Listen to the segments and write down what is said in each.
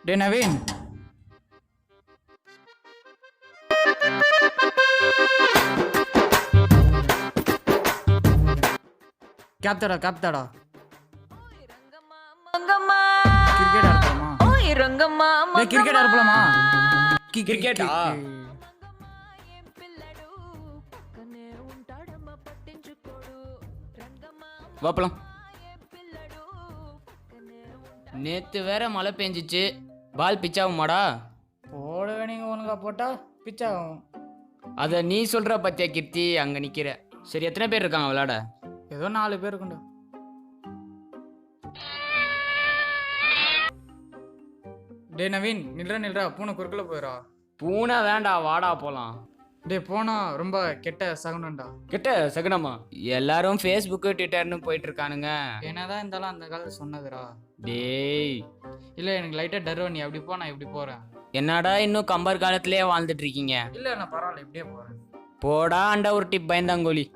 டே Naveen, கேப்தாடா கேப்தாடா. Cricket ஆடலாமா? டேய் cricket ஆடலாமா? கிரிக்கெட்டா? வாப்பலாம். நேத்து வேற மழை பெஞ்சிச்சு, பால் பிச்சாகுமாடா? போடவே நீங்க ஒழுங்கா போட்டா பிச்சாகும். அத நீ சொல்ற பத்தியா கீர்த்தி, அங்க நிக்கிற. சரி, எத்தனை பேர் இருக்காங்க விளையாட? ஏதோ 4 பேர் இருக்குண்டா. டே நவீன், நில்றா பூனை குறுக்கல போயிடா. பூனை வேண்டாம், வாடா போலாம். டே போனா ரொம்ப கெட்ட சகுனம்டா. கிட்ட சகுனமா? எல்லாரும் ஃபேஸ்புக்கு ட்விட்டர்னு போயிட்டு இருக்கானுங்க. என்னதான் இருந்தாலும் அந்த காலத்துல சொன்னதுடா. டேய், இல்ல எனக்கு லைட்டா டர்வ, நீ அப்படி போ, நான் இப்படி போறேன். என்னடா இன்னும் கம்பர் காலத்திலேயே வாழ்ந்துட்டு இருக்கீங்க? இல்ல நான் பரவாயில்ல, இப்படியே போறேன். போடா அண்டா ஒரு டிப் பயந்தாங்கோலி.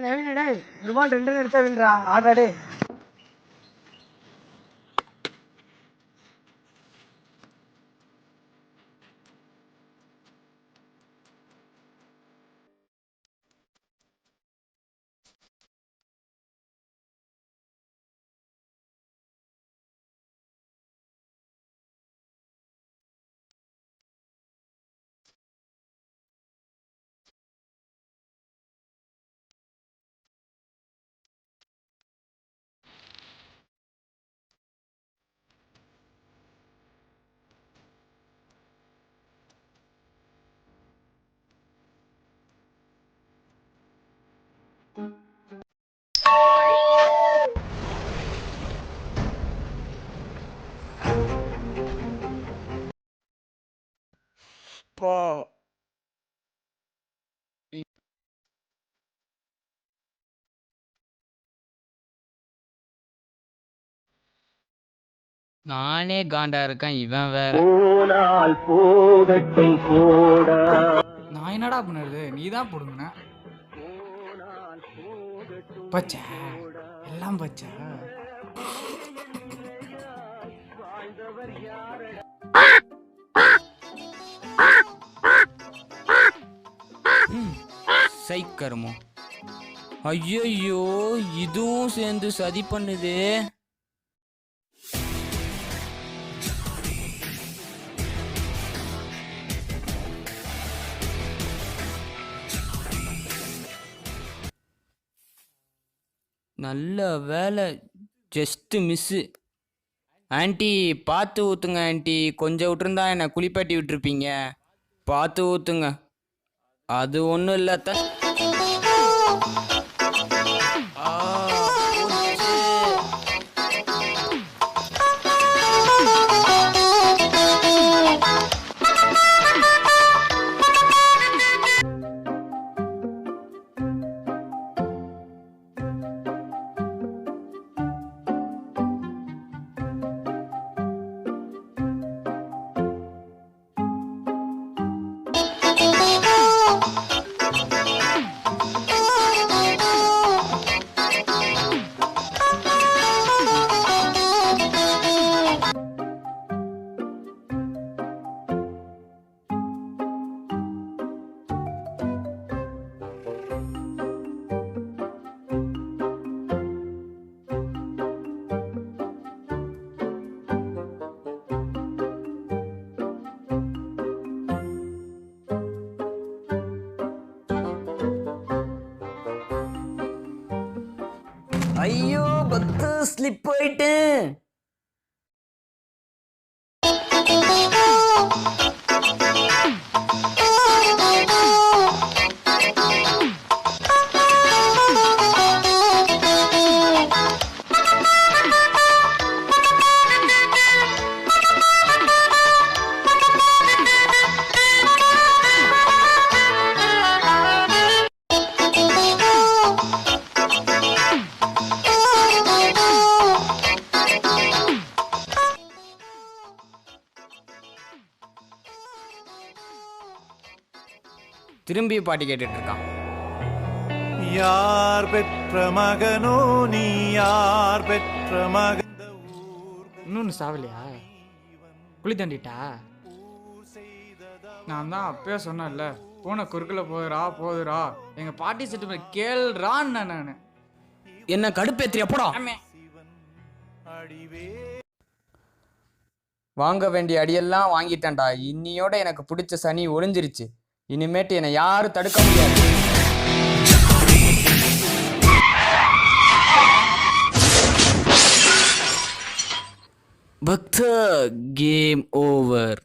நவீன டேய், ஒரு பால் 2 எடுத்தா வில்றா, ஆடுறா டேய். போ. நானே காண்டா இருக்கேன், இவன் வேற. நான் என்னடா பண்ணுறது, நீ தான் போடுங்கண்ணா. பச்சா எல்லாம் பச்சா. சைக்கருமோ. ஐயோ, இதுவும் சேர்ந்து சதி பண்ணுது. நல்ல வேலை, ஜஸ்ட் மிஸ்ஸு. ஆன்ட்டி பார்த்து ஊற்றுங்க ஆன்ட்டி, கொஞ்சம் விட்டுருந்தா என்னை குளிப்பாட்டி விட்டுருப்பீங்க. பார்த்து ஊற்றுங்க. அது ஒன்றும் இல்லை த. ஐயோ, பத்து ஸ்லிப் போயிட்டேன். திரும்பி பாட்டு கேட்டுட்டு இருக்கான். யார் பெற்ற மகனோ நீ, யார் பெற்ற மகன். இன்னொன்று சாவலையா? குழி தண்டிட்டா? நான் தான் அப்பயே சொன்னேன்ல, பூனை குறுக்கில் போதுரா எங்க பாட்டி செட்டு கேள்றான்னு நான். என்ன கடுப்பேத்திரி எப்படா? வாங்க வேண்டிய அடியெல்லாம் வாங்கிட்டேன்டா. இன்னியோட எனக்கு பிடிச்ச சனி ஒளிஞ்சிருச்சு. இனிமேட்டு என்னை யாரும் தடுக்க முடியாது. பக்த கேம் ஓவர்.